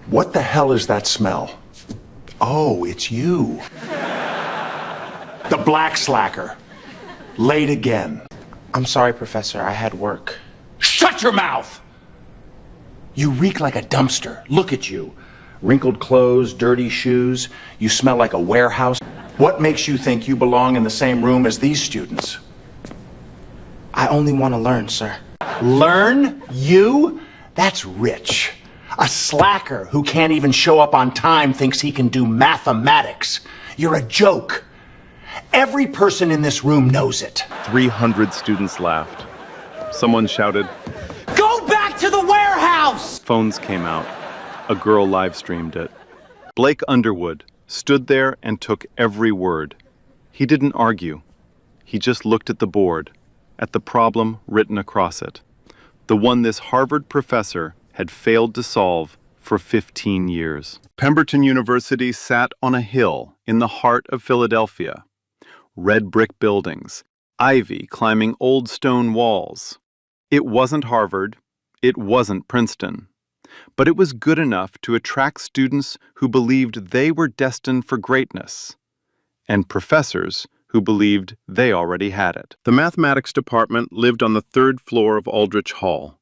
What the hell is that smell? Oh, it's you. The black slacker. Late again. I'm sorry, Professor. I had work. Shut your mouth! You reek like a dumpster. Look at you. Wrinkled clothes, dirty shoes. You smell like a warehouse. What makes you think you belong in the same room as these students? I only want to learn, sir. Learn? You? That's rich. A slacker who can't even show up on time thinks he can do mathematics. You're a joke. Every person in this room knows it. 300 students laughed. Someone shouted, "Go back to the warehouse!" Phones came out. A girl live-streamed it. Blake Underwood stood there and took every word. He didn't argue. He just looked at the board, at the problem written across it. The one this Harvard professor had failed to solve for 15 years. Pemberton University sat on a hill in the heart of Philadelphia. Red brick buildings, ivy climbing old stone walls. It wasn't Harvard, it wasn't Princeton, but it was good enough to attract students who believed they were destined for greatness, and professors who believed they already had it. The mathematics department lived on the 3rd floor of Aldrich Hall.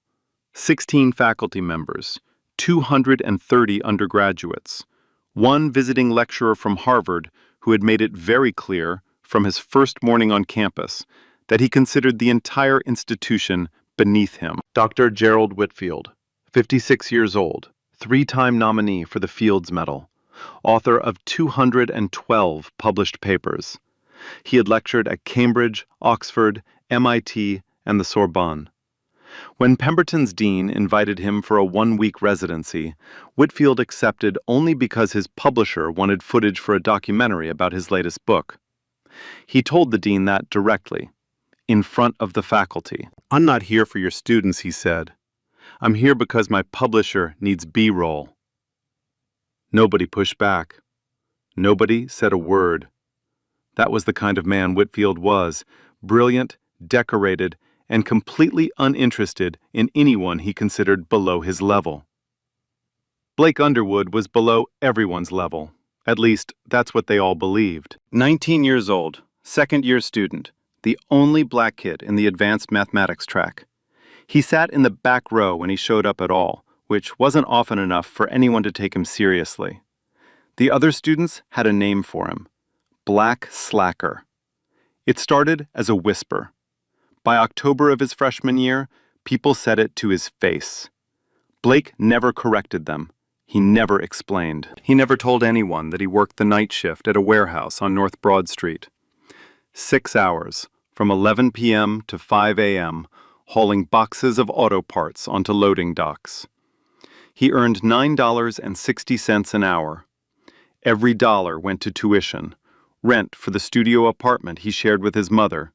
16 faculty members, 230 undergraduates, one visiting lecturer from Harvard who had made it very clear from his first morning on campus that he considered the entire institution beneath him. Dr. Gerald Whitfield, 56 years old, 3-time nominee for the Fields Medal, author of 212 published papers. He had lectured at Cambridge, Oxford, MIT, and the Sorbonne. When Pemberton's dean invited him for a 1-week residency, Whitfield accepted only because his publisher wanted footage for a documentary about his latest book. He told the dean that directly, in front of the faculty. "I'm not here for your students," he said. "I'm here because my publisher needs B-roll." Nobody pushed back. Nobody said a word. That was the kind of man Whitfield was, brilliant, decorated, and completely uninterested in anyone he considered below his level. Blake Underwood was below everyone's level. At least, that's what they all believed. 19 years old, second-year student, the only black kid in the advanced mathematics track. He sat in the back row when he showed up at all, which wasn't often enough for anyone to take him seriously. The other students had a name for him: Black Slacker. It started as a whisper. By October of his freshman year, people said it to his face. Blake never corrected them. He never explained. He never told anyone that he worked the night shift at a warehouse on North Broad Street. 6 hours, from 11 p.m. to 5 a.m., hauling boxes of auto parts onto loading docks. He earned $9.60 an hour. Every dollar went to tuition, rent for the studio apartment he shared with his mother,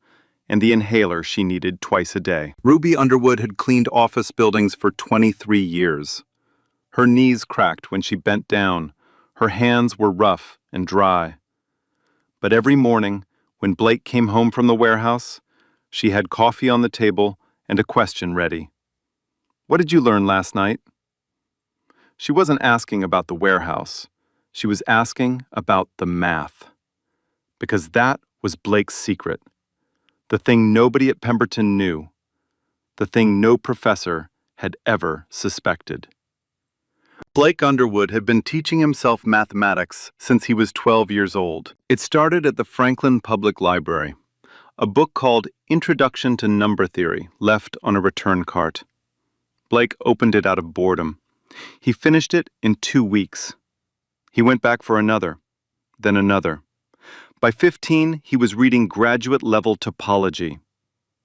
and the inhaler she needed twice a day. Ruby Underwood had cleaned office buildings for 23 years. Her knees cracked when she bent down. Her hands were rough and dry. But every morning, when Blake came home from the warehouse, she had coffee on the table and a question ready. "What did you learn last night?" She wasn't asking about the warehouse. She was asking about the math. Because that was Blake's secret. The thing nobody at Pemberton knew. The thing no professor had ever suspected. Blake Underwood had been teaching himself mathematics since he was 12 years old. It started at the Franklin Public Library, a book called Introduction to Number Theory, left on a return cart. Blake opened it out of boredom. He finished it in 2 weeks. He went back for another, then another. By 15, he was reading graduate-level topology.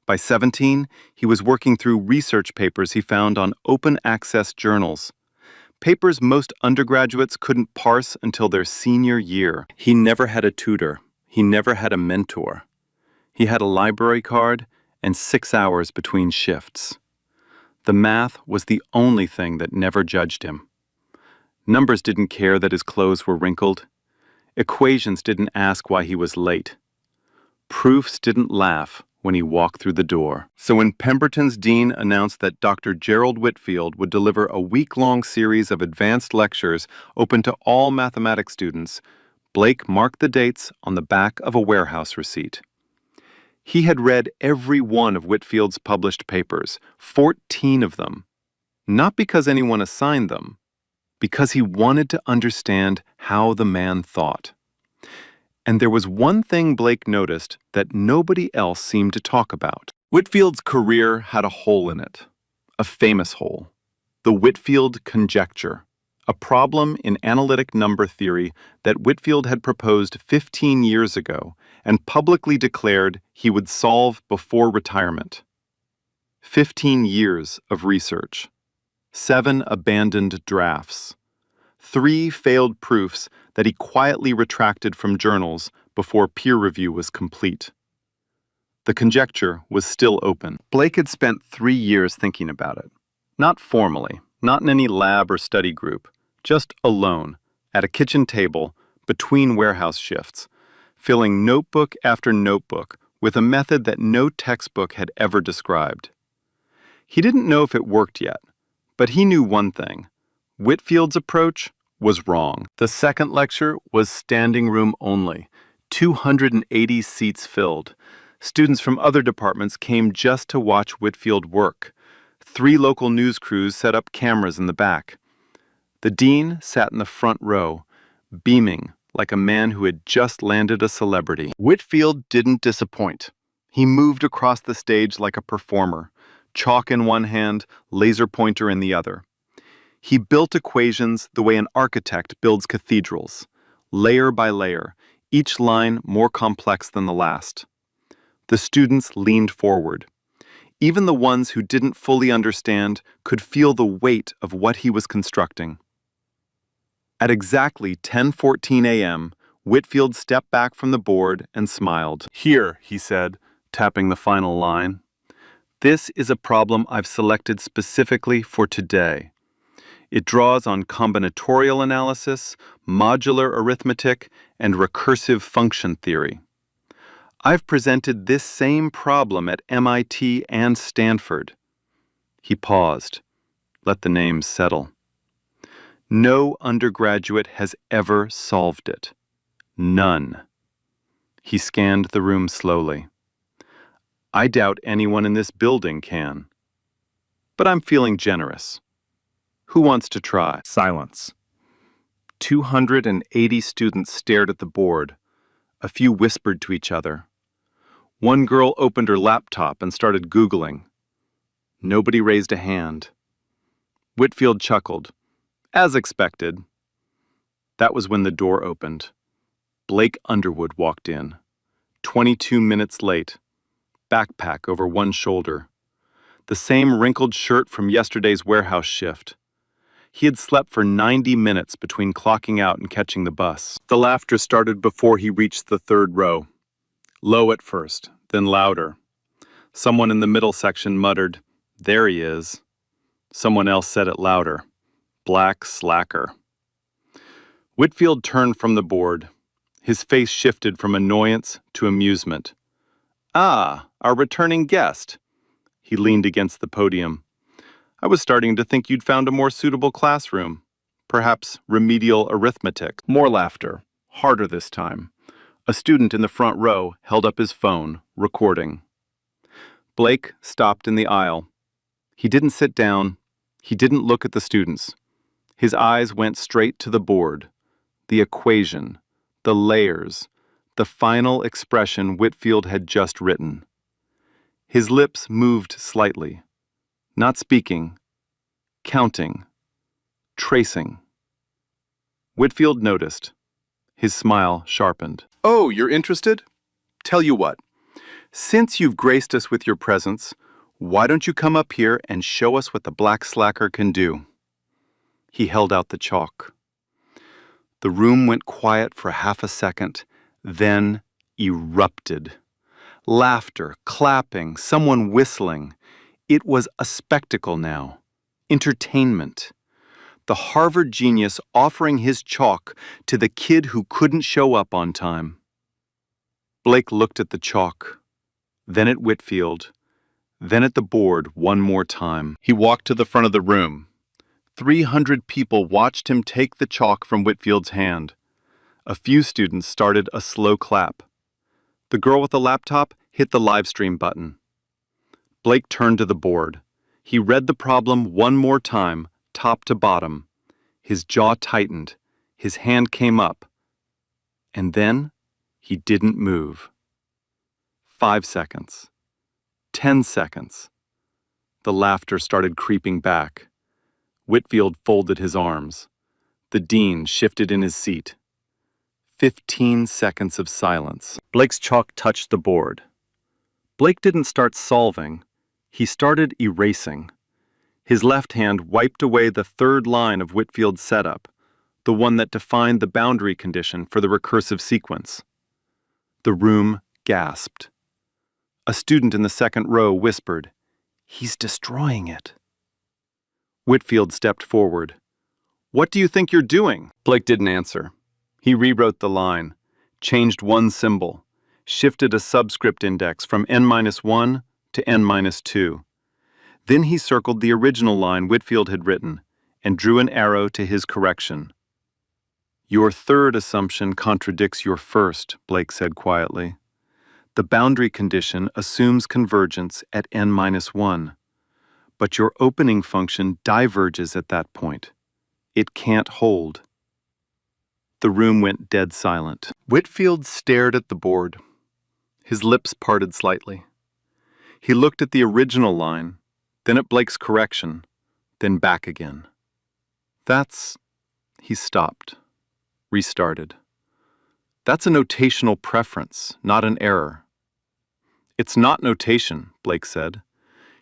By 17, he was working through research papers he found on open-access journals. Papers most undergraduates couldn't parse until their senior year. He never had a tutor. He never had a mentor. He had a library card and 6 hours between shifts. The math was the only thing that never judged him. Numbers didn't care that his clothes were wrinkled. Equations didn't ask why he was late. Proofs didn't laugh when he walked through the door. So when Pemberton's dean announced that Dr. Gerald Whitfield would deliver a week-long series of advanced lectures open to all mathematics students, Blake marked the dates on the back of a warehouse receipt. He had read every one of Whitfield's published papers, 14 of them, not because anyone assigned them, because he wanted to understand how the man thought. And there was one thing Blake noticed that nobody else seemed to talk about. Whitfield's career had a hole in it, a famous hole, the Whitfield conjecture, a problem in analytic number theory that Whitfield had proposed 15 years ago and publicly declared he would solve before retirement. 15 years of research, 7 abandoned drafts, 3 failed proofs that he quietly retracted from journals before peer review was complete. The conjecture was still open. Blake had spent 3 years thinking about it. Not formally, not in any lab or study group, just alone, at a kitchen table, between warehouse shifts, filling notebook after notebook with a method that no textbook had ever described. He didn't know if it worked yet, but he knew one thing. Whitfield's approach was wrong. The second lecture was standing room only, 280 seats filled. Students from other departments came just to watch Whitfield work. 3 local news crews set up cameras in the back. The dean sat in the front row, beaming like a man who had just landed a celebrity. Whitfield didn't disappoint. He moved across the stage like a performer, chalk in one hand, laser pointer in the other. He built equations the way an architect builds cathedrals, layer by layer, each line more complex than the last. The students leaned forward. Even the ones who didn't fully understand could feel the weight of what he was constructing. At exactly 10:14 a.m., Whitfield stepped back from the board and smiled. "Here," he said, tapping the final line. "This is a problem I've selected specifically for today. It draws on combinatorial analysis, modular arithmetic, and recursive function theory. I've presented this same problem at MIT and Stanford." He paused, let the names settle. "No undergraduate has ever solved it. None." He scanned the room slowly. "I doubt anyone in this building can. But I'm feeling generous. Who wants to try?" Silence. 280 students stared at the board. A few whispered to each other. One girl opened her laptop and started Googling. Nobody raised a hand. Whitfield chuckled. As expected. That was when the door opened. Blake Underwood walked in. 22 minutes late. Backpack over one shoulder. The same wrinkled shirt from yesterday's warehouse shift. He had slept for 90 minutes between clocking out and catching the bus. The laughter started before he reached the third row. Low at first, then louder. Someone in the middle section muttered, "There he is." Someone else said it louder, "Black slacker." Whitfield turned from the board. His face shifted from annoyance to amusement. "Ah, our returning guest." He leaned against the podium. "I was starting to think you'd found a more suitable classroom. Perhaps remedial arithmetic." More laughter, harder this time. A student in the front row held up his phone, recording. Blake stopped in the aisle. He didn't sit down. He didn't look at the students. His eyes went straight to the board. The equation, the layers, the final expression Whitfield had just written. His lips moved slightly. Not speaking, counting, tracing. Whitfield noticed. His smile sharpened. "Oh, you're interested? Tell you what, since you've graced us with your presence, why don't you come up here and show us what the black slacker can do?" He held out the chalk. The room went quiet for half a second, then erupted. Laughter, clapping, someone whistling. It was a spectacle now. Entertainment. The Harvard genius offering his chalk to the kid who couldn't show up on time. Blake looked at the chalk. then at Whitfield, then at the board one more time. He walked to the front of the room. 300 people watched him take the chalk from Whitfield's hand. A few students started a slow clap. The girl with the laptop hit the live stream button. Blake turned to the board. He read the problem one more time, top to bottom. His jaw tightened. His hand came up. And then he didn't move. 5 seconds. 10 seconds. The laughter started creeping back. Whitfield folded his arms. The dean shifted in his seat. 15 seconds of silence. Blake's chalk touched the board. Blake didn't start solving. He started erasing. His left hand wiped away the third line of Whitfield's setup, the one that defined the boundary condition for the recursive sequence. The room gasped. A student in the second row whispered, "He's destroying it." Whitfield stepped forward. "What do you think you're doing?" Blake didn't answer. He rewrote the line, changed one symbol, shifted a subscript index from n-1 to n-2. Then he circled the original line Whitfield had written and drew an arrow to his correction. "Your third assumption contradicts your first," Blake said quietly. "The boundary condition assumes convergence at n-1, but your opening function diverges at that point. It can't hold." The room went dead silent. Whitfield stared at the board. His lips parted slightly. He looked at the original line, then at Blake's correction, then back again. He stopped, restarted. "That's a notational preference, not an error." "It's not notation," Blake said.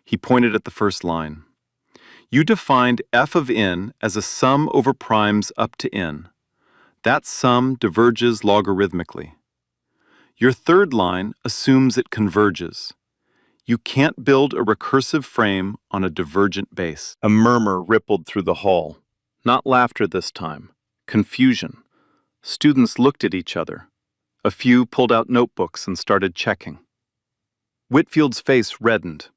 He pointed at the first line. "You defined f of n as a sum over primes up to n. That sum diverges logarithmically. Your third line assumes it converges. You can't build a recursive frame on a divergent base." A murmur rippled through the hall. Not laughter this time, confusion. Students looked at each other. A few pulled out notebooks and started checking. Whitfield's face reddened.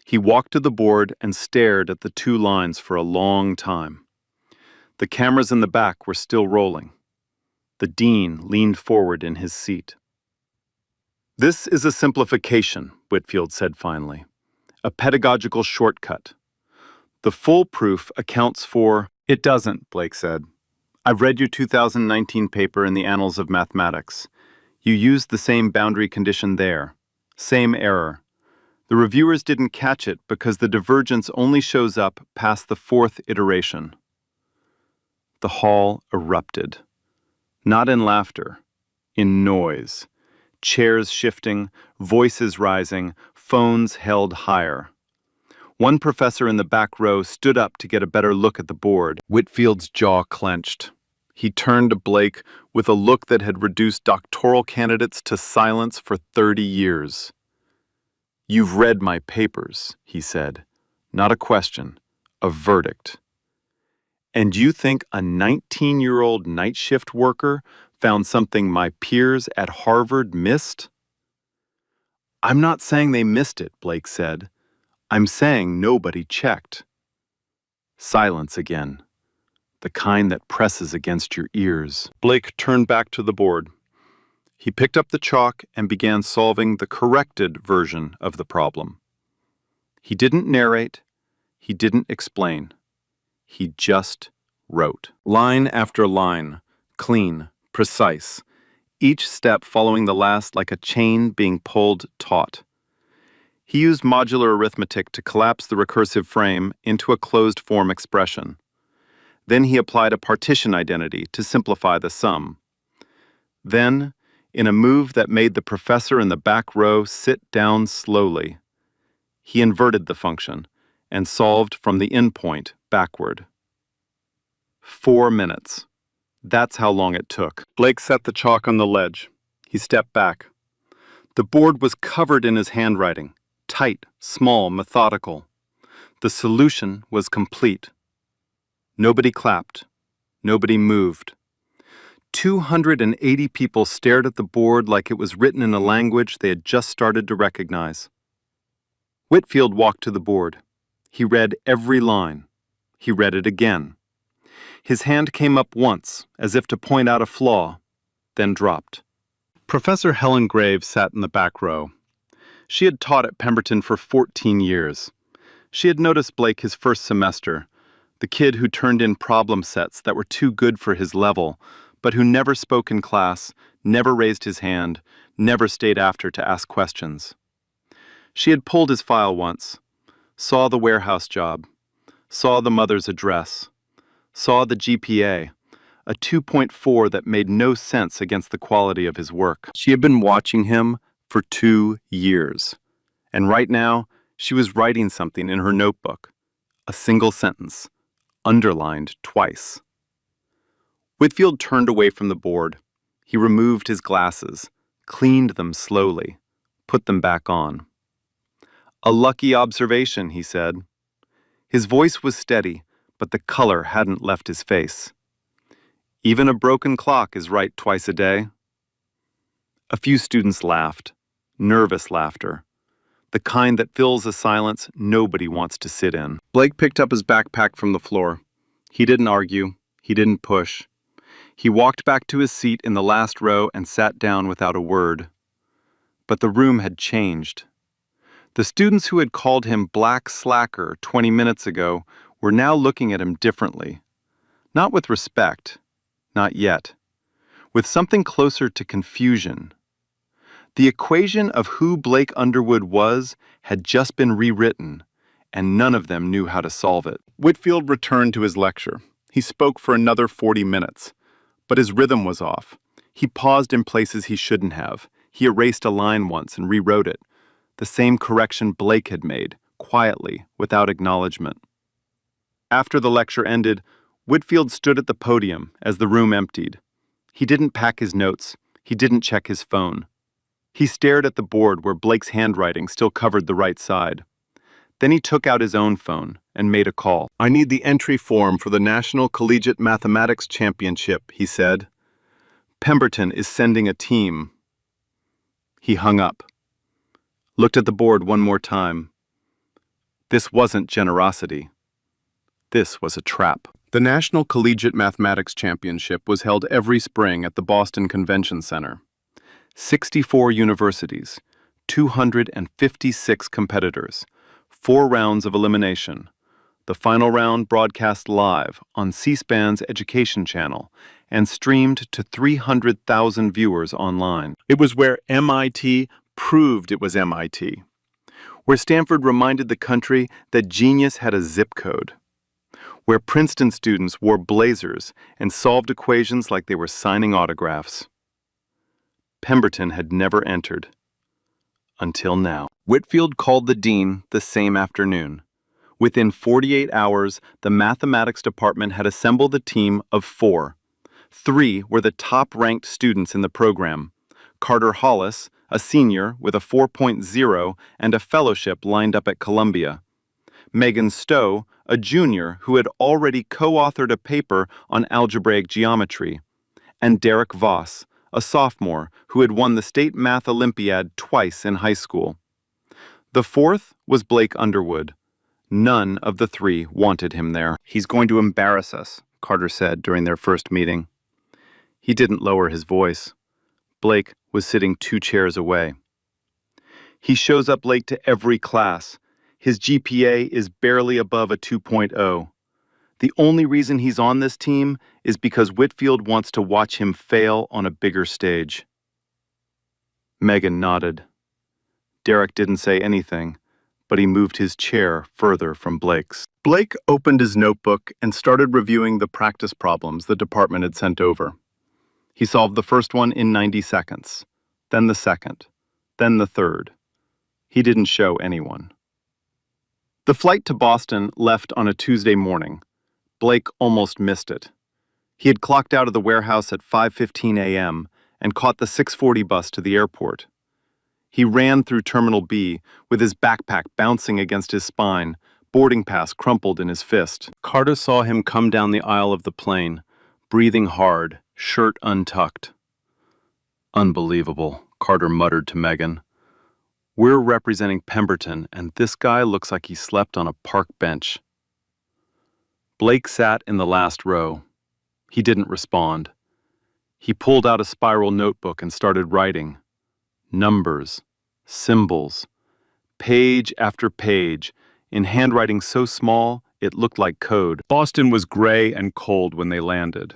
He walked to the board and stared at the two lines for a long time. The cameras in the back were still rolling. The dean leaned forward in his seat. "This is a simplification," Whitfield said finally. "A pedagogical shortcut. The full proof accounts for—" "It doesn't," Blake said. "I've read your 2019 paper in the Annals of Mathematics. You used the same boundary condition there. Same error. The reviewers didn't catch it because the divergence only shows up past the fourth iteration." The hall erupted. Not in laughter, in noise. Chairs shifting, voices rising, phones held higher. One professor in the back row stood up to get a better look at the board. Whitfield's jaw clenched. He turned to Blake with a look that had reduced doctoral candidates to silence for 30 years. "You've read my papers," he said. "Not a question, a verdict. And you think a 19-year-old night shift worker found something my peers at Harvard missed?" "I'm not saying they missed it," Blake said. "I'm saying nobody checked." Silence again. The kind that presses against your ears. Blake turned back to the board. He picked up the chalk and began solving the corrected version of the problem. He didn't narrate. He didn't explain. He just wrote. Line after line, clean, precise, each step following the last like a chain being pulled taut. He used modular arithmetic to collapse the recursive frame into a closed-form expression. Then he applied a partition identity to simplify the sum. Then, in a move that made the professor in the back row sit down slowly, he inverted the function and solved from the endpoint backward. 4 minutes. That's how long it took. Blake set the chalk on the ledge. He stepped back. The board was covered in his handwriting, tight, small, methodical. The solution was complete. Nobody clapped. Nobody moved. 280 people stared at the board like it was written in a language they had just started to recognize. Whitfield walked to the board. He read every line. He read it again. His hand came up once, as if to point out a flaw, then dropped. Professor Helen Graves sat in the back row. She had taught at Pemberton for 14 years. She had noticed Blake his first semester, the kid who turned in problem sets that were too good for his level, but who never spoke in class, never raised his hand, never stayed after to ask questions. She had pulled his file once, saw the warehouse job, saw the mother's address, saw the GPA, a 2.4 that made no sense against the quality of his work. She had been watching him for 2 years, and right now she was writing something in her notebook, a single sentence, underlined twice. Whitfield turned away from the board. He removed his glasses, cleaned them slowly, put them back on. "A lucky observation," he said. His voice was steady, but the color hadn't left his face. "Even a broken clock is right twice a day." A few students laughed, nervous laughter, the kind that fills a silence nobody wants to sit in. Blake picked up his backpack from the floor. He didn't argue. He didn't push. He walked back to his seat in the last row and sat down without a word. But the room had changed. The students who had called him Black Slacker 20 minutes ago were now looking at him differently. Not with respect, not yet. With something closer to confusion. The equation of who Blake Underwood was had just been rewritten, and none of them knew how to solve it. Whitfield returned to his lecture. He spoke for another 40 minutes, but his rhythm was off. He paused in places he shouldn't have. He erased a line once and rewrote it. The same correction Blake had made, quietly, without acknowledgement. After the lecture ended, Whitfield stood at the podium as the room emptied. He didn't pack his notes. He didn't check his phone. He stared at the board where Blake's handwriting still covered the right side. Then he took out his own phone and made a call. "I need the entry form for the National Collegiate Mathematics Championship," he said. "Pemberton is sending a team." He hung up. Looked at the board one more time. This wasn't generosity. This was a trap. The National Collegiate Mathematics Championship was held every spring at the Boston Convention Center. 64 universities, 256 competitors, 4 rounds of elimination. The final round broadcast live on C-SPAN's education channel and streamed to 300,000 viewers online. It was where MIT proved it was MIT, where Stanford reminded the country that genius had a zip code, where Princeton students wore blazers and solved equations like they were signing autographs. Pemberton had never entered. Until now. Whitfield called the dean the same afternoon. Within 48 hours, the mathematics department had assembled a team of 4. 3 were the top-ranked students in the program. Carter Hollis, a senior with a 4.0 and a fellowship lined up at Columbia. Megan Stowe, a junior who had already co-authored a paper on algebraic geometry. And Derek Voss, a sophomore who had won the State Math Olympiad twice in high school. The 4th was Blake Underwood. None of the 3 wanted him there. "He's going to embarrass us," Carter said during their first meeting. He didn't lower his voice. Blake was sitting 2 chairs away. "He shows up late to every class. His GPA is barely above a 2.0. The only reason he's on this team is because Whitfield wants to watch him fail on a bigger stage." Megan nodded. Derek didn't say anything, but he moved his chair further from Blake's. Blake opened his notebook and started reviewing the practice problems the department had sent over. He solved the first one in 90 seconds, then the second, then the third. He didn't show anyone. The flight to Boston left on a Tuesday morning. Blake almost missed it. He had clocked out of the warehouse at 5:15 a.m. and caught the 6:40 bus to the airport. He ran through Terminal B with his backpack bouncing against his spine, boarding pass crumpled in his fist. Carter saw him come down the aisle of the plane, breathing hard, shirt untucked. Unbelievable, Carter muttered to Megan. We're representing Pemberton, and this guy looks like he slept on a park bench. Blake sat in the last row. He didn't respond. He pulled out a spiral notebook and started writing. Numbers, symbols, page after page, in handwriting so small it looked like code. Boston was gray and cold when they landed.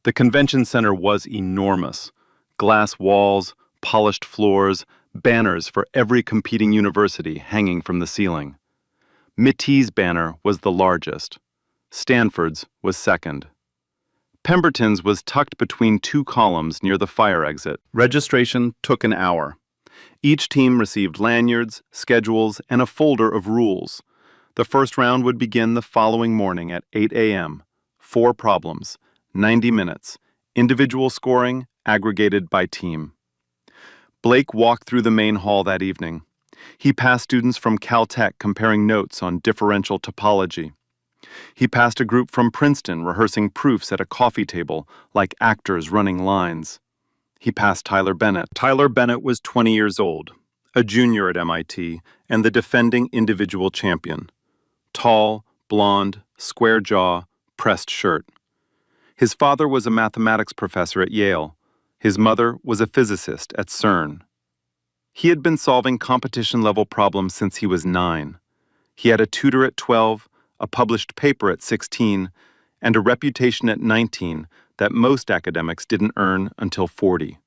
The convention center was enormous. Glass walls, polished floors, banners for every competing university hanging from the ceiling. MIT's banner was the largest. Stanford's was second. Pemberton's was tucked between two columns near the fire exit. Registration took an hour. Each team received lanyards, schedules, and a folder of rules. The first round would begin the following morning at 8 a.m. 4 problems, 90 minutes, individual scoring, aggregated by team. Blake walked through the main hall that evening. He passed students from Caltech comparing notes on differential topology. He passed a group from Princeton rehearsing proofs at a coffee table like actors running lines. He passed Tyler Bennett. Tyler Bennett was 20 years old, a junior at MIT, and the defending individual champion. Tall, blonde, square jaw, pressed shirt. His father was a mathematics professor at Yale. His mother was a physicist at CERN. He had been solving competition-level problems since he was 9. He had a tutor at 12, a published paper at 16, and a reputation at 19 that most academics didn't earn until 40.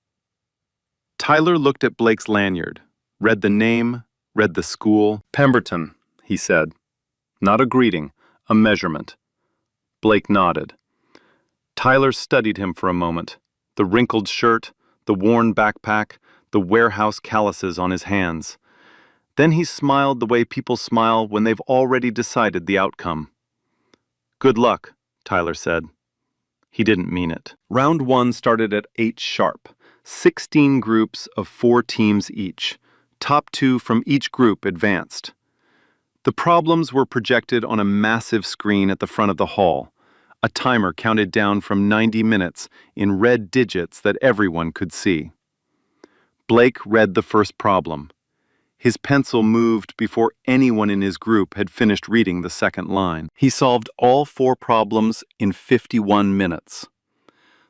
Tyler looked at Blake's lanyard, read the name, read the school. Pemberton, he said. Not a greeting, a measurement. Blake nodded. Tyler studied him for a moment. The wrinkled shirt, the worn backpack, the warehouse calluses on his hands. Then he smiled the way people smile when they've already decided the outcome. Good luck, Tyler said. He didn't mean it. Round 1 started at 8 sharp. 16 groups of 4 teams each. Top 2 from each group advanced. The problems were projected on a massive screen at the front of the hall. A timer counted down from 90 minutes in red digits that everyone could see. Blake read the first problem. His pencil moved before anyone in his group had finished reading the second line. He solved all 4 problems in 51 minutes.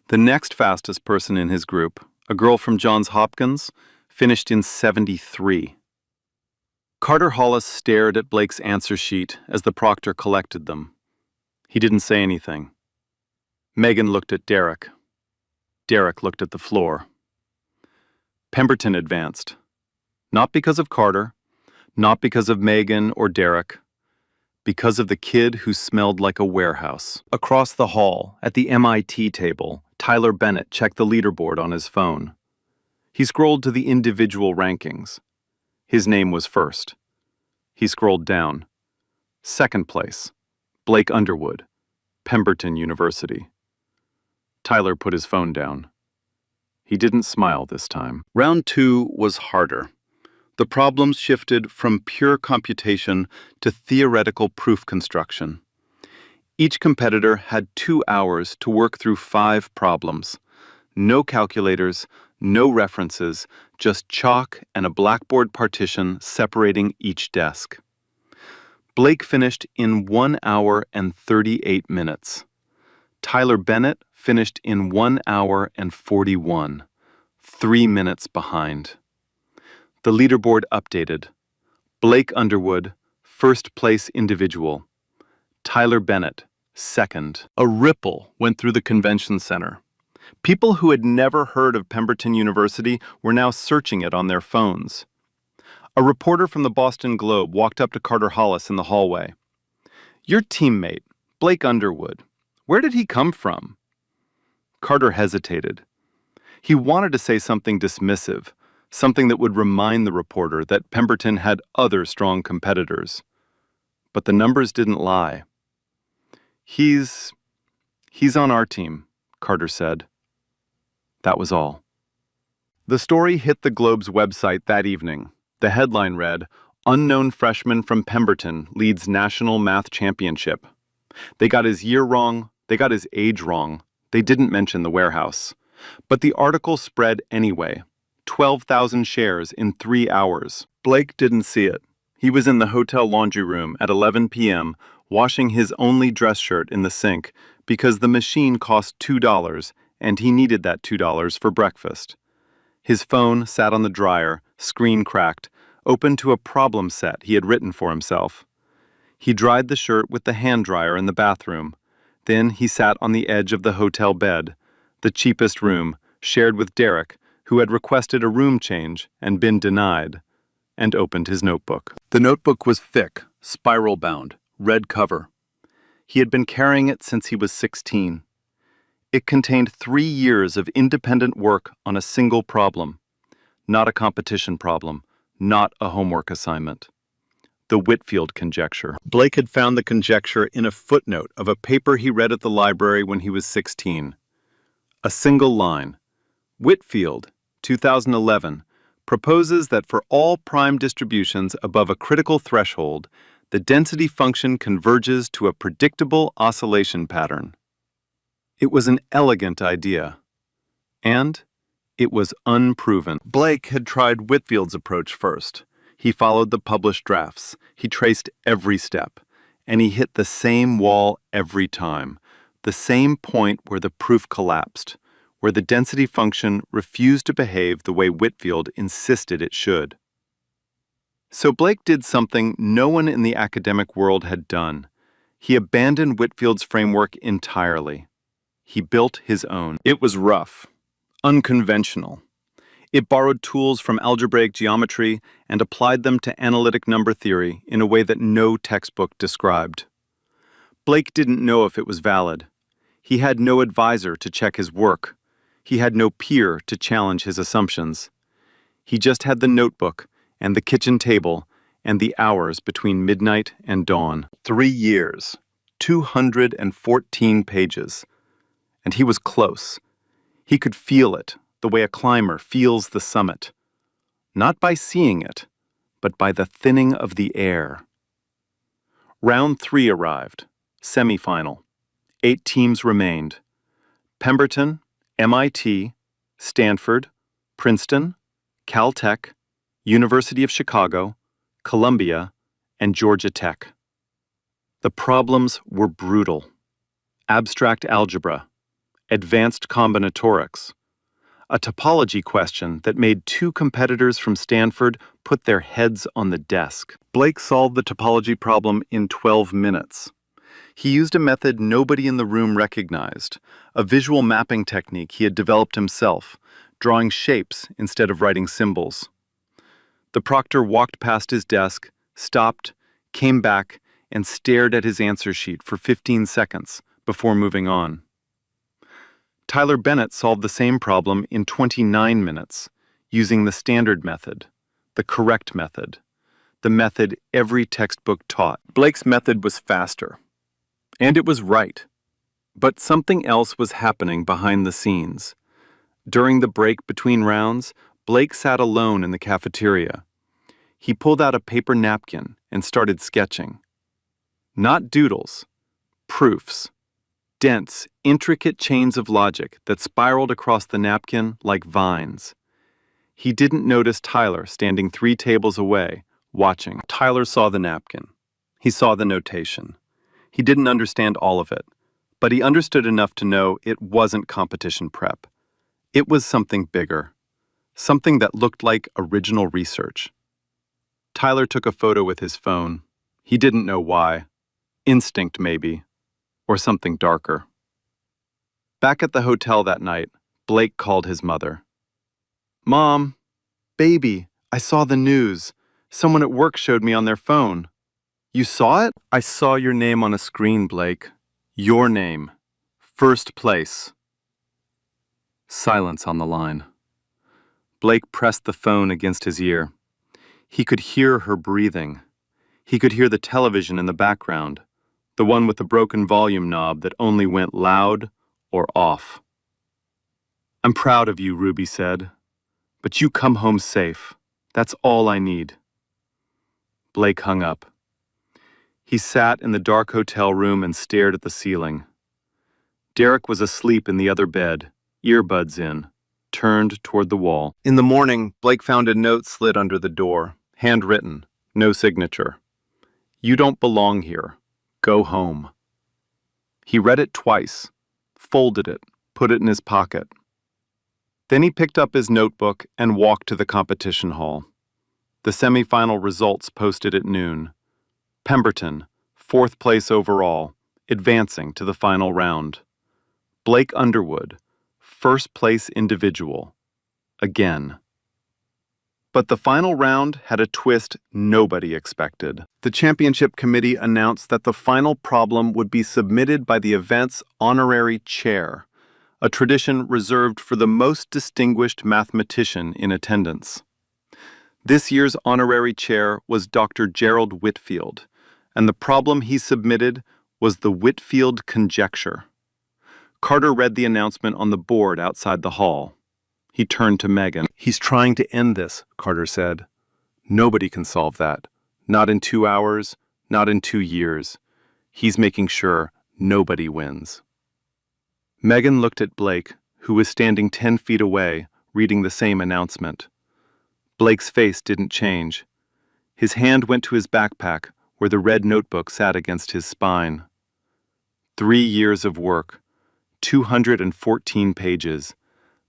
The next fastest person in his group, a girl from Johns Hopkins, finished in 73. Carter Hollis stared at Blake's answer sheet as the proctor collected them. He didn't say anything. Megan looked at Derek. Derek looked at the floor. Pemberton advanced. Not because of Carter, not because of Megan or Derek, because of the kid who smelled like a warehouse. Across the hall, at the MIT table, Tyler Bennett checked the leaderboard on his phone. He scrolled to the individual rankings. His name was first. He scrolled down. Second place, Blake Underwood, Pemberton University. Tyler put his phone down. He didn't smile this time. Round 2 was harder. The problems shifted from pure computation to theoretical proof construction. Each competitor had 2 hours to work through 5 problems. No calculators, no references, just chalk and a blackboard partition separating each desk. Blake finished in 1 hour and 38 minutes. Tyler Bennett finished in 1 hour and 41, 3 minutes behind. The leaderboard updated. Blake Underwood, first place individual. Tyler Bennett, second. A ripple went through the convention center. People who had never heard of Pemberton University were now searching it on their phones. A reporter from the Boston Globe walked up to Carter Hollis in the hallway. Your teammate, Blake Underwood, where did he come from? Carter hesitated. He wanted to say something dismissive, something that would remind the reporter that Pemberton had other strong competitors. But the numbers didn't lie. He's on our team, Carter said. That was all. The story hit the Globe's website that evening. The headline read, "Unknown freshman from Pemberton leads National Math Championship." They got his year wrong, they got his age wrong, They didn't mention the warehouse. But the article spread anyway. 12,000 shares in 3 hours. Blake didn't see it. He was in the hotel laundry room at 11 p.m. washing his only dress shirt in the sink because the machine cost $2 and he needed that $2 for breakfast. His phone sat on the dryer, screen cracked, open to a problem set he had written for himself. He dried the shirt with the hand dryer in the bathroom. Then he sat on the edge of the hotel bed, the cheapest room, shared with Derek, who had requested a room change and been denied, and opened his notebook. The notebook was thick, spiral-bound, red cover. He had been carrying it since he was 16. It contained 3 years of independent work on a single problem. Not a competition problem, not a homework assignment. The Whitfield conjecture. Blake had found the conjecture in a footnote of a paper he read at the library when he was 16. A single line. Whitfield, 2011, proposes that for all prime distributions above a critical threshold, the density function converges to a predictable oscillation pattern. It was an elegant idea, and it was unproven. Blake had tried Whitfield's approach first. He followed the published drafts. He traced every step, and he hit the same wall every time, the same point where the proof collapsed, where the density function refused to behave the way Whitfield insisted it should. So Blake did something no one in the academic world had done. He abandoned Whitfield's framework entirely. He built his own. It was rough, unconventional. It borrowed tools from algebraic geometry and applied them to analytic number theory in a way that no textbook described. Blake didn't know if it was valid. He had no advisor to check his work. He had no peer to challenge his assumptions. He just had the notebook and the kitchen table and the hours between midnight and dawn. 3 years, 214 pages. And he was close. He could feel it, the way a climber feels the summit. Not by seeing it, but by the thinning of the air. Round 3 arrived, semifinal. 8 teams remained. Pemberton, MIT, Stanford, Princeton, Caltech, University of Chicago, Columbia, and Georgia Tech. The problems were brutal. Abstract algebra, advanced combinatorics, a topology question that made 2 competitors from Stanford put their heads on the desk. Blake solved the topology problem in 12 minutes. He used a method nobody in the room recognized, a visual mapping technique he had developed himself, drawing shapes instead of writing symbols. The proctor walked past his desk, stopped, came back, and stared at his answer sheet for 15 seconds before moving on. Tyler Bennett solved the same problem in 29 minutes, using the standard method, the correct method, the method every textbook taught. Blake's method was faster, and it was right. But something else was happening behind the scenes. During the break between rounds, Blake sat alone in the cafeteria. He pulled out a paper napkin and started sketching. Not doodles, proofs. Dense, intricate chains of logic that spiraled across the napkin like vines. He didn't notice Tyler standing 3 tables away, watching. Tyler saw the napkin. He saw the notation. He didn't understand all of it, but he understood enough to know it wasn't competition prep. It was something bigger, something that looked like original research. Tyler took a photo with his phone. He didn't know why. Instinct, maybe. Or something darker. Back at the hotel that night, Blake called his mother. "Mom, baby, I saw the news. Someone at work showed me on their phone." "You saw it?" "I saw your name on a screen, Blake. Your name. First place." Silence on the line. Blake pressed the phone against his ear. He could hear her breathing. He could hear the television in the background, the one with the broken volume knob that only went loud or off. "I'm proud of you," Ruby said. "But you come home safe. That's all I need." Blake hung up. He sat in the dark hotel room and stared at the ceiling. Derek was asleep in the other bed, earbuds in, turned toward the wall. In the morning, Blake found a note slid under the door, handwritten, no signature. "You don't belong here. Go home." He read it twice, folded it, put it in his pocket. Then he picked up his notebook and walked to the competition hall. The semifinal results posted at noon. Pemberton, 4th place overall, advancing to the final round. Blake Underwood, 1st place individual, again. But the final round had a twist nobody expected. The championship committee announced that the final problem would be submitted by the event's honorary chair, a tradition reserved for the most distinguished mathematician in attendance. This year's honorary chair was Dr. Gerald Whitfield, and the problem he submitted was the Whitfield conjecture. Carter read the announcement on the board outside the hall. He turned to Megan. "He's trying to end this," Carter said. "Nobody can solve that. Not in 2 hours, not in 2 years. He's making sure nobody wins." Megan looked at Blake, who was standing 10 feet away, reading the same announcement. Blake's face didn't change. His hand went to his backpack, where the red notebook sat against his spine. 3 years of work, 214 pages,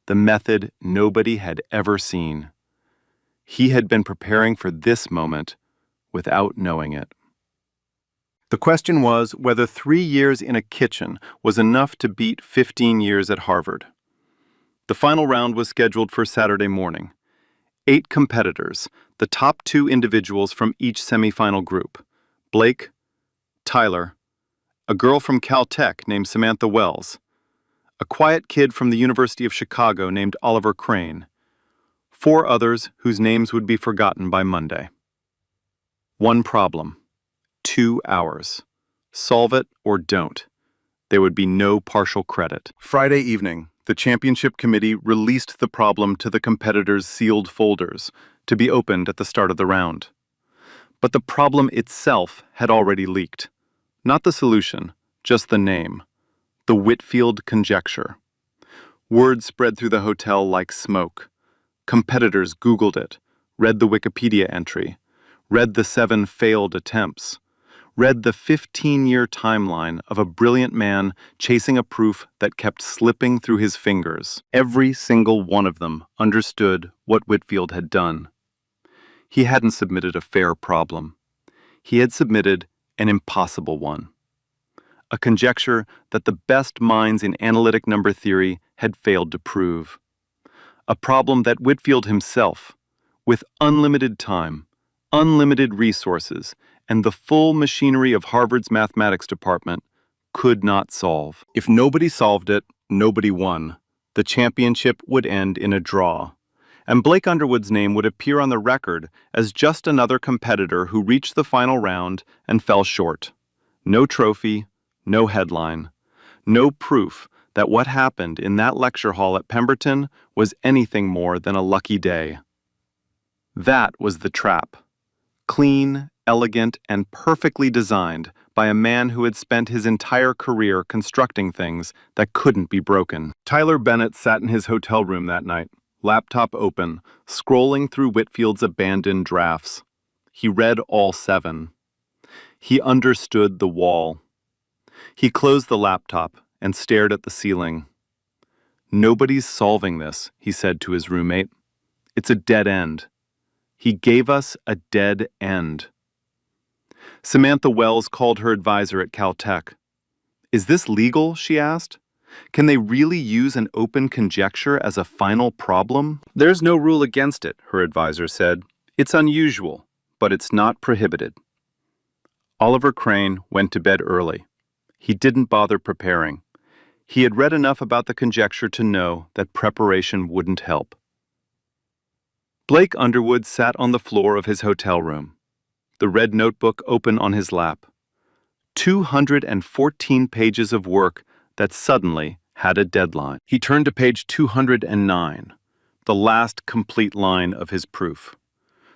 the method nobody had ever seen. He had been preparing for this moment without knowing it. The question was whether 3 years in a kitchen was enough to beat 15 years at Harvard. The final round was scheduled for Saturday morning. 8 competitors, the top 2 individuals from each semifinal group: Blake, Tyler, a girl from Caltech named Samantha Wells, a quiet kid from the University of Chicago named Oliver Crane, 4 others whose names would be forgotten by Monday. One problem, 2 hours. Solve it or don't. There would be no partial credit. Friday evening, the championship committee released the problem to the competitors' sealed folders to be opened at the start of the round. But the problem itself had already leaked. Not the solution, just the name. The Whitfield conjecture. Word spread through the hotel like smoke. Competitors Googled it, read the Wikipedia entry, read the 7 failed attempts, read the 15-year timeline of a brilliant man chasing a proof that kept slipping through his fingers. Every single one of them understood what Whitfield had done. He hadn't submitted a fair problem. He had submitted an impossible one. A conjecture that the best minds in analytic number theory had failed to prove. A problem that Whitfield himself, with unlimited time, unlimited resources, and the full machinery of Harvard's mathematics department, could not solve. If nobody solved it, nobody won. The championship would end in a draw. And Blake Underwood's name would appear on the record as just another competitor who reached the final round and fell short. No trophy, no headline, no proof that what happened in that lecture hall at Pemberton was anything more than a lucky day. That was the trap. Clean, elegant, and perfectly designed by a man who had spent his entire career constructing things that couldn't be broken. Tyler Bennett sat in his hotel room that night, laptop open, scrolling through Whitfield's abandoned drafts. He read all 7. He understood the wall. He closed the laptop and stared at the ceiling. "Nobody's solving this," he said to his roommate. "It's a dead end." He gave us a dead end. Samantha Wells called her advisor at Caltech. "Is this legal?" she asked. "Can they really use an open conjecture as a final problem?" "There's no rule against it," her advisor said. "It's unusual, but it's not prohibited." Oliver Crane went to bed early. He didn't bother preparing. He had read enough about the conjecture to know that preparation wouldn't help. Blake Underwood sat on the floor of his hotel room, the red notebook open on his lap. 214 pages of work that suddenly had a deadline. He turned to page 209, the last complete line of his proof,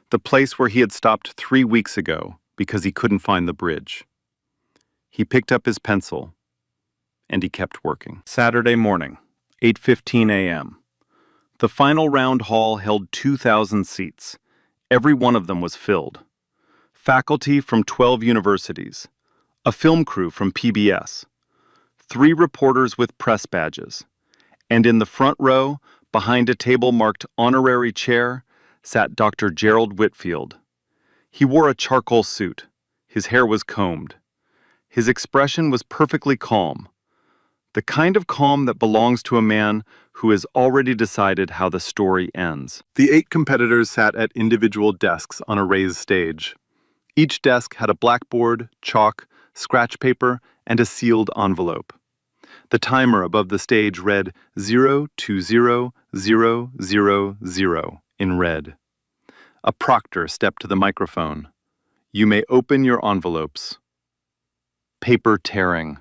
the place where he had stopped 3 weeks ago because he couldn't find the bridge. He picked up his pencil. and he kept working. Saturday morning, 8:15 a.m. The final round hall held 2,000 seats. Every one of them was filled. Faculty from 12 universities, a film crew from PBS, 3 reporters with press badges, and in the front row, behind a table marked honorary chair, sat Dr. Gerald Whitfield. He wore a charcoal suit. His hair was combed. His expression was perfectly calm, the kind of calm that belongs to a man who has already decided how the story ends. The 8 competitors sat at individual desks on a raised stage. Each desk had a blackboard, chalk, scratch paper, and a sealed envelope. The timer above the stage read 020000 in red. A proctor stepped to the microphone. "You may open your envelopes." Paper tearing.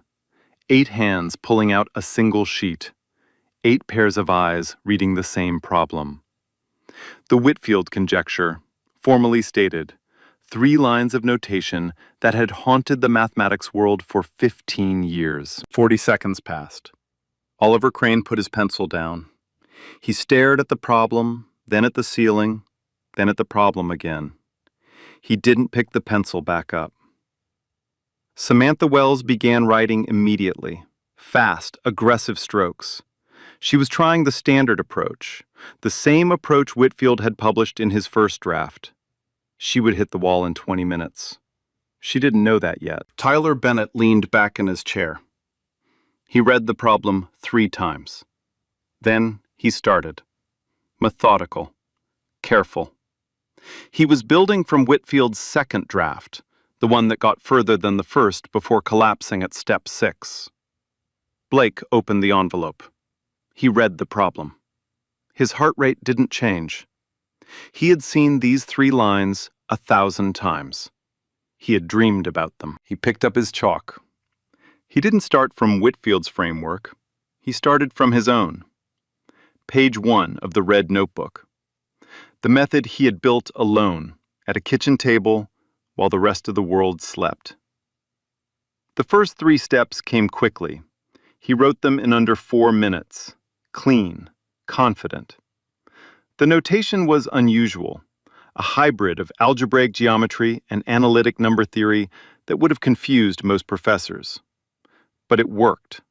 8 hands pulling out a single sheet. 8 pairs of eyes reading the same problem. The Whitfield conjecture, formally stated, 3 lines of notation that had haunted the mathematics world for 15 years. 40 seconds passed. Oliver Crane put his pencil down. He stared at the problem, then at the ceiling, then at the problem again. He didn't pick the pencil back up. Samantha Wells began writing immediately, fast, aggressive strokes. She was trying the standard approach, the same approach Whitfield had published in his first draft. She would hit the wall in 20 minutes. She didn't know that yet. Tyler Bennett leaned back in his chair. He read the problem 3 times. Then he started. Methodical. Careful. He was building from Whitfield's second draft, the one that got further than the first before collapsing at step 6. Blake opened the envelope. He read the problem. His heart rate didn't change. He had seen these 3 lines 1,000 times. He had dreamed about them. He picked up his chalk. He didn't start from Whitfield's framework. He started from his own. Page 1 of the red notebook. The method he had built alone, at a kitchen table, while the rest of the world slept. The first 3 steps came quickly. He wrote them in under 4 minutes, clean, confident. The notation was unusual, a hybrid of algebraic geometry and analytic number theory that would have confused most professors. But it worked.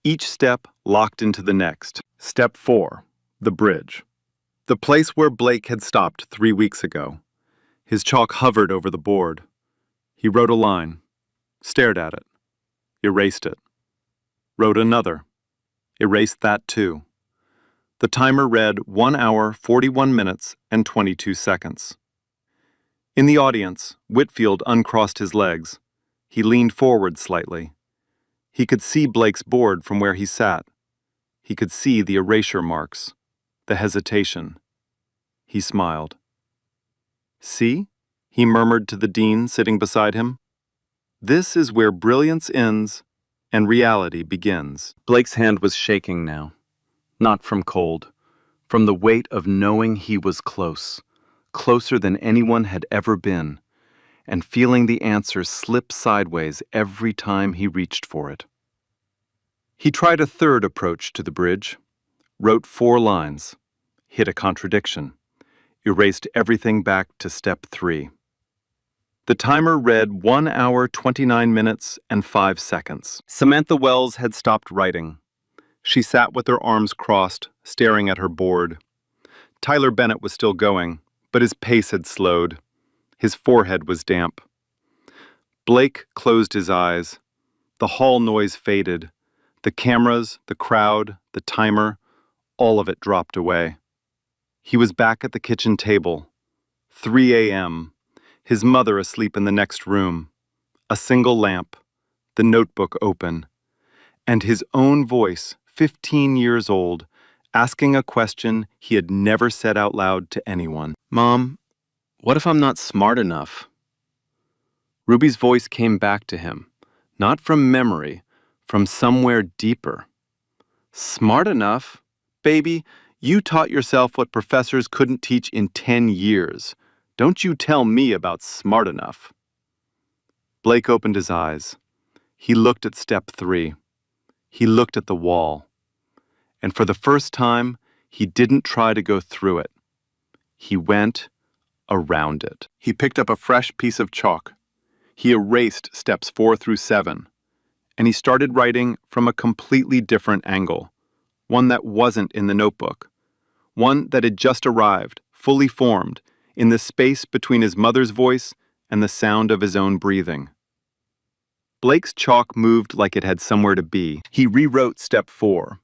Each step locked into the next. Step 4, the bridge. The place where Blake had stopped 3 weeks ago. His chalk hovered over the board. He wrote a line, stared at it, erased it, wrote another, erased that too. The timer read 1 hour, 41 minutes, and 22 seconds. In the audience, Whitfield uncrossed his legs. He leaned forward slightly. He could see Blake's board from where he sat. He could see the erasure marks, the hesitation. He smiled. "See?" he murmured to the dean sitting beside him. "This is where brilliance ends and reality begins." Blake's hand was shaking now, not from cold, from the weight of knowing he was close, closer than anyone had ever been, and feeling the answer slip sideways every time he reached for it. He tried a third approach to the bridge, wrote 4 lines, hit a contradiction, erased everything back to step 3. The timer read 1 hour, 29 minutes, and 5 seconds. Samantha Wells had stopped writing. She sat with her arms crossed, staring at her board. Tyler Bennett was still going, but his pace had slowed. His forehead was damp. Blake closed his eyes. The hall noise faded. The cameras, the crowd, the timer, all of it dropped away. He was back at the kitchen table. 3 a.m. His mother asleep in the next room. A single lamp. The notebook open. And his own voice, 15 years old, asking a question he had never said out loud to anyone. "Mom, what if I'm not smart enough?" Ruby's voice came back to him, not from memory, from somewhere deeper. "Smart enough? Baby, you taught yourself what professors couldn't teach in 10 years. Don't you tell me about smart enough." Blake opened his eyes. He looked at step 3. He looked at the wall, and for the first time, he didn't try to go through it. He went around it. He picked up a fresh piece of chalk. He erased steps 4 through 7, and he started writing from a completely different angle, one that wasn't in the notebook, one that had just arrived, fully formed, in the space between his mother's voice and the sound of his own breathing. Blake's chalk moved like it had somewhere to be. He rewrote step 4,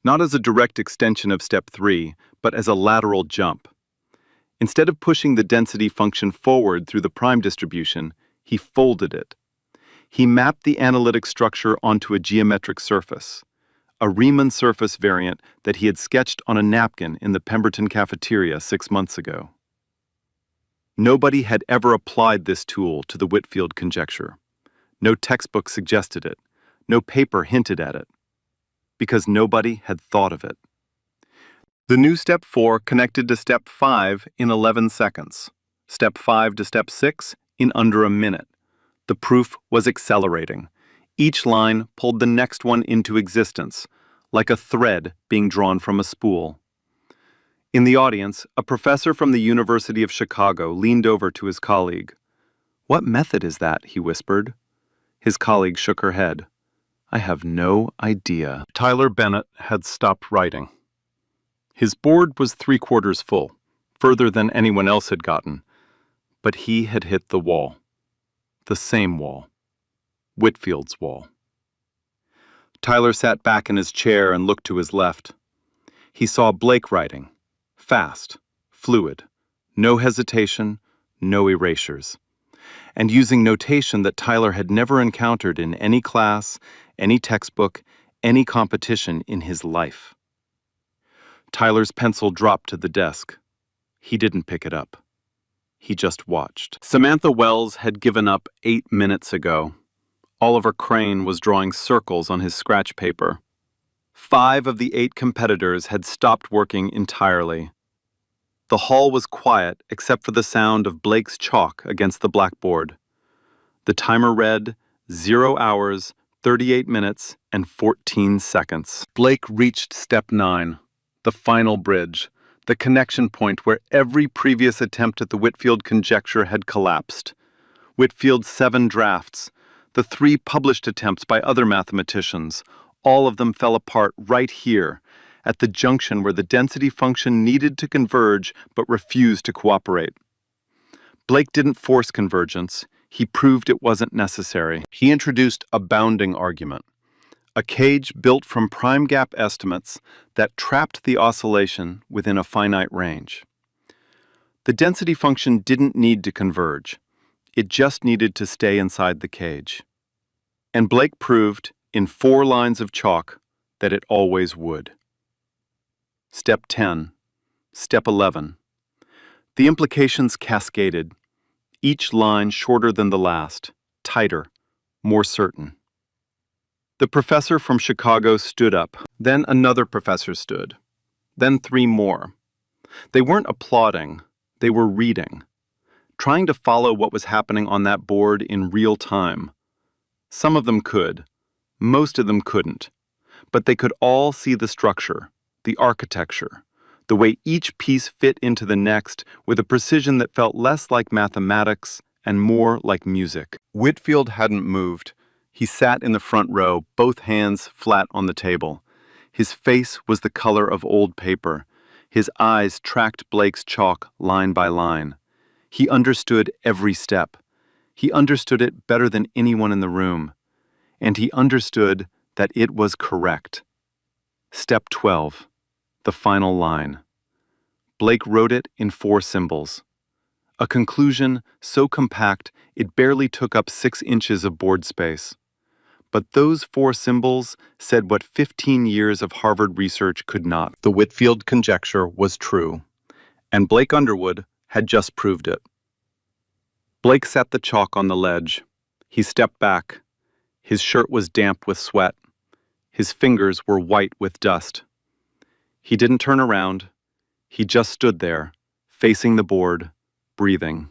not as a direct extension of step 3, but as a lateral jump. Instead of pushing the density function forward through the prime distribution, he folded it. He mapped the analytic structure onto a geometric surface, a Riemann surface variant that he had sketched on a napkin in the Pemberton cafeteria 6 months ago. Nobody had ever applied this tool to the Whitfield conjecture. No textbook suggested it. No paper hinted at it. Because nobody had thought of it. The new step 4 connected to step 5 in 11 seconds. Step 5 to step 6 in under a minute. The proof was accelerating. Each line pulled the next one into existence, like a thread being drawn from a spool. In the audience, a professor from the University of Chicago leaned over to his colleague. "What method is that?" he whispered. His colleague shook her head. "I have no idea." Tyler Bennett had stopped writing. His board was 3/4 full, further than anyone else had gotten. But he had hit the wall. The same wall. Whitfield's wall. Tyler sat back in his chair and looked to his left. He saw Blake writing. Fast, fluid, no hesitation, no erasures. And using notation that Tyler had never encountered in any class, any textbook, any competition in his life. Tyler's pencil dropped to the desk. He didn't pick it up. He just watched. Samantha Wells had given up 8 minutes ago. Oliver Crane was drawing circles on his scratch paper. 5 of the 8 competitors had stopped working entirely. The hall was quiet except for the sound of Blake's chalk against the blackboard. The timer read 0 hours, 38 minutes, and 14 seconds. Blake reached step 9, the final bridge, the connection point where every previous attempt at the Whitfield conjecture had collapsed. Whitfield's 7 drafts, the 3 published attempts by other mathematicians, all of them fell apart right here, at the junction where the density function needed to converge but refused to cooperate. Blake didn't force convergence. He proved it wasn't necessary. He introduced a bounding argument, a cage built from prime gap estimates that trapped the oscillation within a finite range. The density function didn't need to converge. It just needed to stay inside the cage. And Blake proved, in 4 lines of chalk, that it always would. Step 10. Step 11. The implications cascaded, each line shorter than the last, tighter, more certain. The professor from Chicago stood up. Then another professor stood. Then 3 more. They weren't applauding. They were reading, trying to follow what was happening on that board in real time. Some of them could. Most of them couldn't. But they could all see the structure, the architecture, the way each piece fit into the next with a precision that felt less like mathematics and more like music. Whitfield hadn't moved. He sat in the front row, both hands flat on the table. His face was the color of old paper. His eyes tracked Blake's chalk line by line. He understood every step. He understood it better than anyone in the room. And he understood that it was correct. Step 12. The final line. Blake wrote it in 4 symbols. A conclusion so compact it barely took up 6 inches of board space. But those 4 symbols said what 15 years of Harvard research could not. The Whitfield conjecture was true, and Blake Underwood had just proved it. Blake set the chalk on the ledge. He stepped back. His shirt was damp with sweat. His fingers were white with dust. He didn't turn around. He just stood there, facing the board, breathing.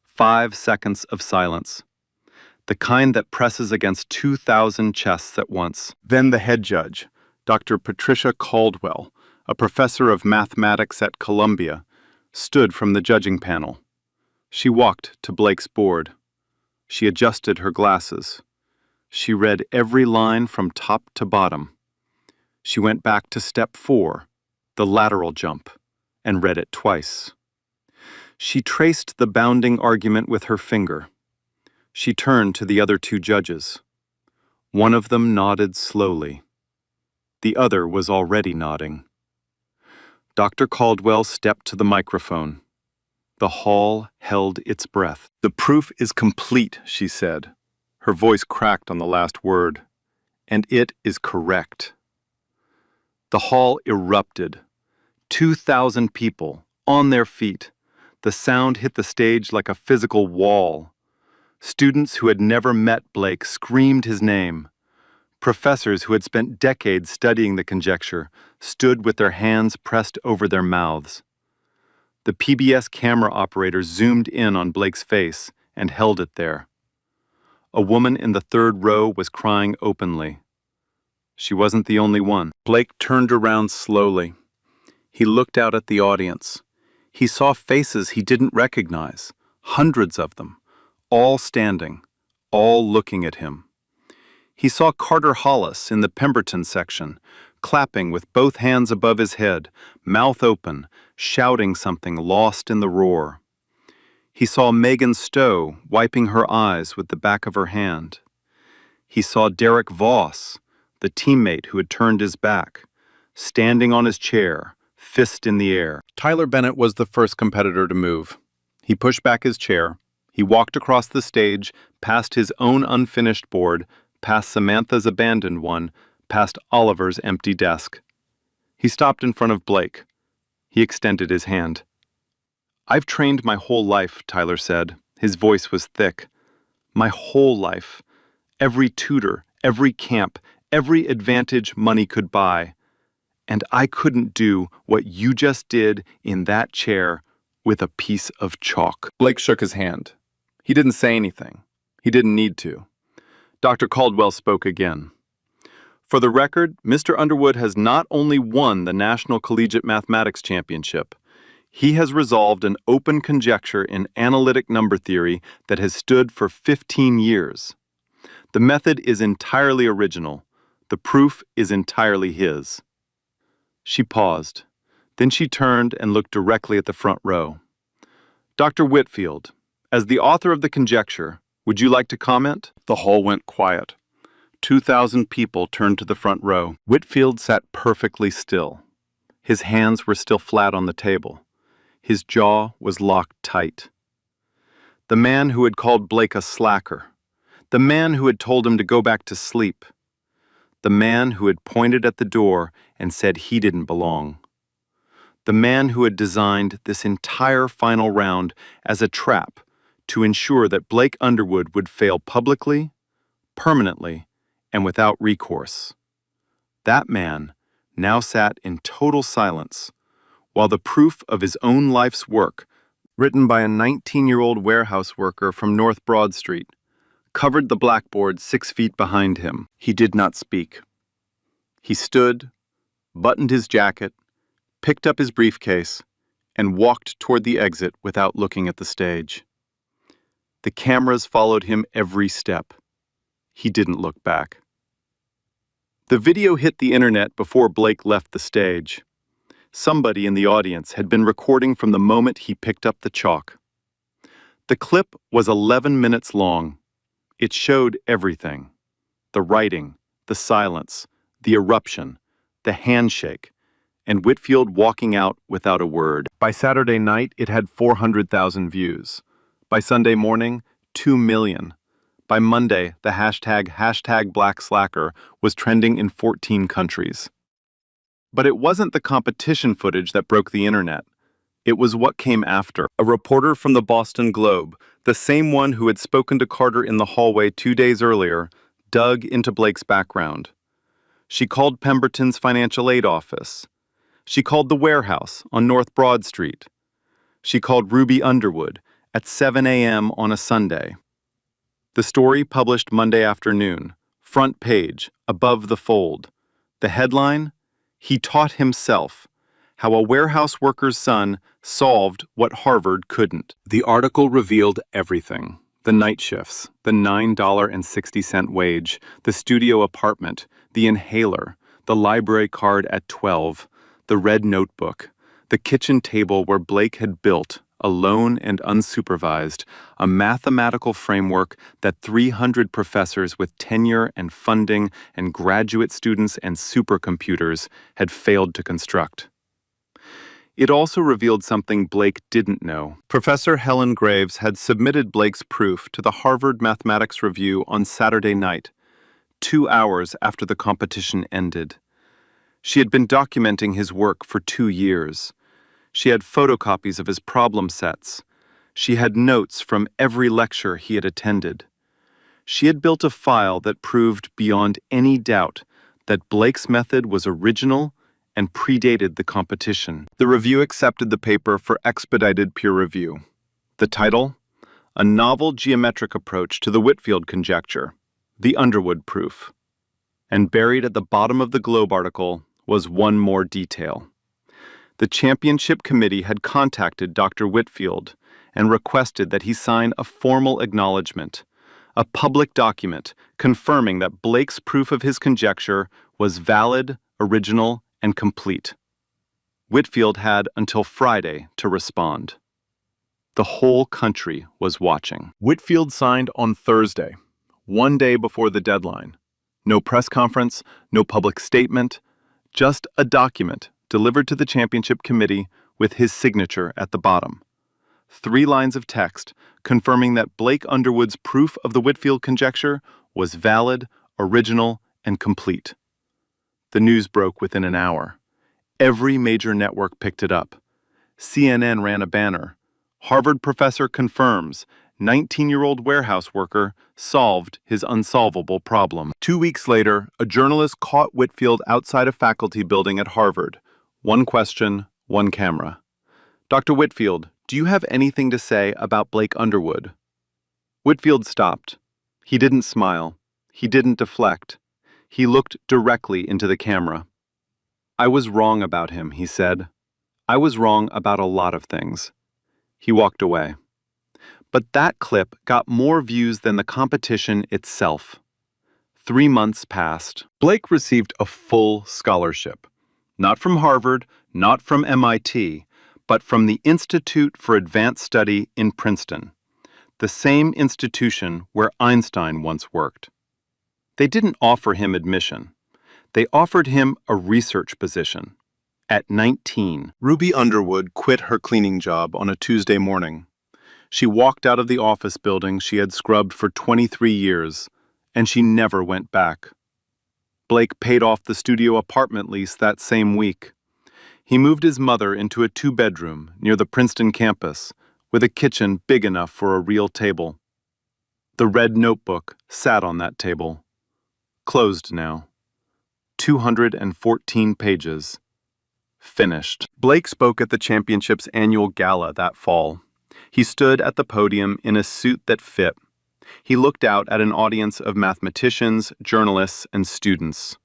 5 seconds of silence. the kind that presses against 2,000 chests at once. Then the head judge, Dr. Patricia Caldwell, a professor of mathematics at Columbia, stood from the judging panel. She walked to Blake's board. She adjusted her glasses. She read every line from top to bottom. She went back to step 4, the lateral jump, and read it twice. She traced the bounding argument with her finger. She turned to the other 2 judges. One of them nodded slowly. The other was already nodding. Dr. Caldwell stepped to the microphone. The hall held its breath. "The proof is complete," she said. Her voice cracked on the last word. "And it is correct." The hall erupted. 2,000 people, on their feet. The sound hit the stage like a physical wall. Students who had never met Blake screamed his name. Professors who had spent decades studying the conjecture stood with their hands pressed over their mouths. The PBS camera operator zoomed in on Blake's face and held it there. A woman in the 3rd row was crying openly. She wasn't the only one. Blake turned around slowly. He looked out at the audience. He saw faces he didn't recognize, hundreds of them, all standing, all looking at him. He saw Carter Hollis in the Pemberton section, clapping with both hands above his head, mouth open, shouting something lost in the roar. He saw Megan Stowe wiping her eyes with the back of her hand. He saw Derek Voss, the teammate who had turned his back, standing on his chair, fist in the air. Tyler Bennett was the first competitor to move. He pushed back his chair. He walked across the stage, past his own unfinished board, past Samantha's abandoned one, past Oliver's empty desk. He stopped in front of Blake. He extended his hand. "I've trained my whole life," Tyler said. His voice was thick. "My whole life. Every tutor, every camp, every advantage money could buy. And I couldn't do what you just did in that chair with a piece of chalk." Blake shook his hand. He didn't say anything. He didn't need to. Dr. Caldwell spoke again. "For the record, Mr. Underwood has not only won the National Collegiate Mathematics Championship, he has resolved an open conjecture in analytic number theory that has stood for 15 years. The method is entirely original. The proof is entirely his." She paused. Then she turned and looked directly at the front row. "Dr. Whitfield, as the author of the conjecture, would you like to comment?" The hall went quiet. 2,000 people turned to the front row. Whitfield sat perfectly still. His hands were still flat on the table. His jaw was locked tight. The man who had called Blake a slacker. The man who had told him to go back to sleep. The man who had pointed at the door and said he didn't belong. The man who had designed this entire final round as a trap to ensure that Blake Underwood would fail publicly, permanently, and without recourse. That man now sat in total silence, while the proof of his own life's work, written by a 19-year-old warehouse worker from North Broad Street, covered the blackboard 6 feet behind him. He did not speak. He stood, buttoned his jacket, picked up his briefcase, and walked toward the exit without looking at the stage. The cameras followed him every step. He didn't look back. The video hit the internet before Blake left the stage. Somebody in the audience had been recording from the moment he picked up the chalk. The clip was 11 minutes long. It showed everything: the writing, the silence, the eruption, the handshake, and Whitfield walking out without a word. By Saturday night, it had 400,000 views. By Sunday morning, 2 million. By Monday, the hashtag #BlackSlacker was trending in 14 countries. But it wasn't the competition footage that broke the internet. It was what came after. A reporter from the Boston Globe, the same one who had spoken to Carter in the hallway 2 days earlier, dug into Blake's background. She called Pemberton's financial aid office. She called the warehouse on North Broad Street. She called Ruby Underwood at 7 a.m. on a Sunday. The story published Monday afternoon, front page, above the fold. The headline, "He Taught Himself, How a Warehouse Worker's Son Solved What Harvard Couldn't." The article revealed everything. The night shifts, the $9.60 wage, the studio apartment, the inhaler, the library card at 12, the red notebook, the kitchen table where Blake had built, alone and unsupervised, a mathematical framework that 300 professors with tenure and funding and graduate students and supercomputers had failed to construct. It also revealed something Blake didn't know. Professor Helen Graves had submitted Blake's proof to the Harvard Mathematics Review on Saturday night, 2 hours after the competition ended. She had been documenting his work for 2 years. She had photocopies of his problem sets. She had notes from every lecture he had attended. She had built a file that proved beyond any doubt that Blake's method was original and predated the competition. The review accepted the paper for expedited peer review. The title? A Novel Geometric Approach to the Whitfield Conjecture, the Underwood Proof. And buried at the bottom of the Globe article was one more detail. The championship committee had contacted Dr. Whitfield and requested that he sign a formal acknowledgement, a public document confirming that Blake's proof of his conjecture was valid, original, and complete. Whitfield had until Friday to respond. The whole country was watching. Whitfield signed on Thursday, 1 day before the deadline. No press conference, no public statement, just a document delivered to the championship committee with his signature at the bottom. 3 lines of text confirming that Blake Underwood's proof of the Whitfield conjecture was valid, original, and complete. The news broke within an hour. Every major network picked it up. CNN ran a banner. Harvard professor confirms 19-year-old warehouse worker solved his unsolvable problem. 2 weeks later, a journalist caught Whitfield outside a faculty building at Harvard. 1 question, 1 camera. "Dr. Whitfield, do you have anything to say about Blake Underwood?" Whitfield stopped. He didn't smile. He didn't deflect. He looked directly into the camera. "I was wrong about him," he said. "I was wrong about a lot of things." He walked away. But that clip got more views than the competition itself. 3 months passed. Blake received a full scholarship. Not from Harvard, not from MIT, but from the Institute for Advanced Study in Princeton, the same institution where Einstein once worked. They didn't offer him admission. They offered him a research position. At 19, Ruby Underwood quit her cleaning job on a Tuesday morning. She walked out of the office building she had scrubbed for 23 years, and she never went back. Blake paid off the studio apartment lease that same week. He moved his mother into a 2-bedroom near the Princeton campus, with a kitchen big enough for a real table. The red notebook sat on that table. Closed now. 214 pages. Finished. Blake spoke at the championship's annual gala that fall. He stood at the podium in a suit that fit. He looked out at an audience of mathematicians, journalists, and students.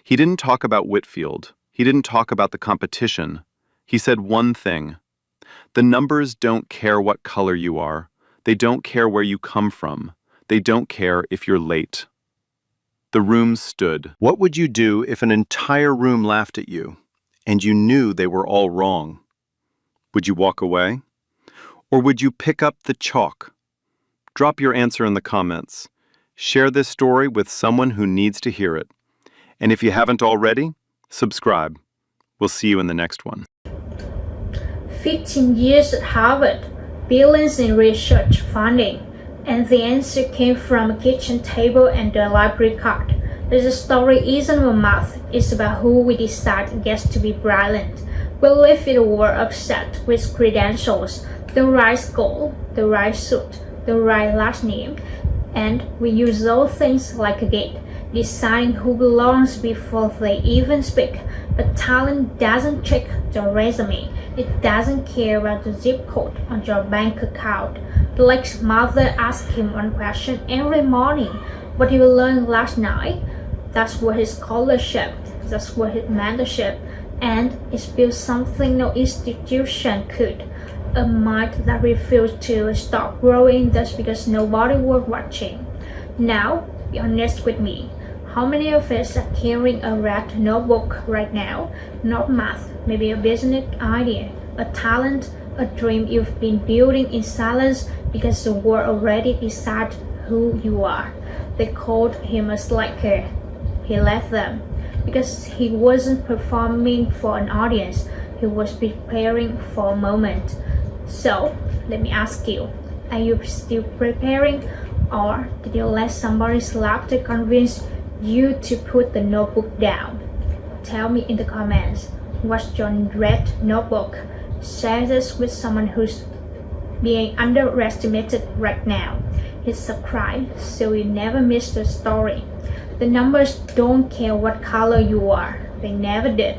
He didn't talk about Whitfield. He didn't talk about the competition. He said one thing. The numbers don't care what color you are. They don't care where you come from. They don't care if you're late. The room stood. What would you do if an entire room laughed at you, and you knew they were all wrong? Would you walk away? Or would you pick up the chalk? Drop your answer in the comments. Share this story with someone who needs to hear it. And if you haven't already, subscribe. We'll see you in the next one. 15 years at Harvard, billions in research funding, and the answer came from a kitchen table and a library card. The story isn't about math, it's about who we decide gets to be brilliant. We live in a world obsessed with credentials, the right school, the right suit, the right last name, and we use those things like a gate, deciding who belongs before they even speak. But talent doesn't check the resume. It doesn't care about the zip code on your bank account. Blake's mother asked him one question every morning. What did you learn last night? That's what his scholarship, that's what his mentorship, and it's built something no institution could. A mind that refused to stop growing just because nobody was watching. Now, be honest with me. How many of us are carrying a red notebook right now? Not math, maybe a business idea, a talent, a dream you've been building in silence because the world already decided who you are. They called him a slacker. He left them because he wasn't performing for an audience. He was preparing for a moment. So, let me ask you, are you still preparing, or did you let somebody's laughter convince you to put the notebook down? Tell me in the comments, what's your red notebook? Share this with someone who's being underestimated right now. Hit subscribe so you never miss the story. The numbers don't care what color you are. They never did.